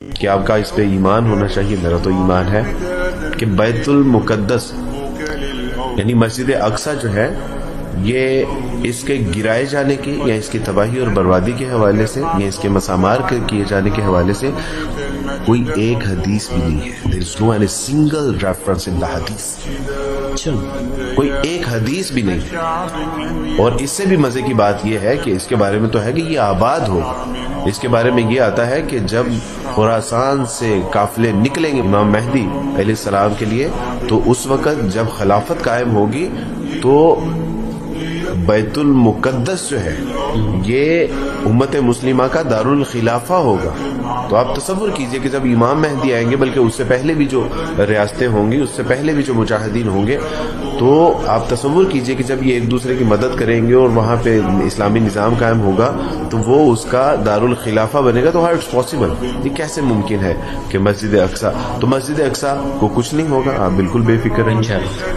کہ آپ کا اس پہ ایمان ہونا چاہیے، میرا تو ایمان ہے کہ بیت المقدس یعنی مسجد اقصی جو ہے یہ اس کے گرائے جانے کی یا اس کی تباہی اور بربادی کے حوالے سے یا اس کے مسامار کیے جانے کے حوالے سے کوئی ایک حدیث بھی نہیں ہے. There is no any single reference in the hadith. کوئی ایک حدیث بھی نہیں ہے. اور اس سے بھی مزے کی بات یہ ہے کہ اس کے بارے میں تو ہے کہ یہ آباد ہو. اس کے بارے میں یہ آتا ہے کہ جب خراسان سے قافلے نکلیں گے امام مہدی علیہ السلام کے لیے تو اس وقت جب خلافت قائم ہوگی تو بیت المقدس جو ہے یہ امت مسلمہ کا دارالخلافہ ہوگا. تو آپ تصور کیجئے کہ جب امام مہدی آئیں گے، بلکہ اس سے پہلے بھی جو ریاستیں ہوں گی، اس سے پہلے بھی جو مجاہدین ہوں گے، تو آپ تصور کیجئے کہ جب یہ ایک دوسرے کی مدد کریں گے اور وہاں پہ اسلامی نظام قائم ہوگا تو وہ اس کا دارالخلافہ بنے گا. تو ہاؤ اٹس پاسبل، یہ کیسے ممکن ہے کہ مسجد اقصی، تو مسجد اقصی کو کچھ نہیں ہوگا، آپ بالکل بے فکر رہیں.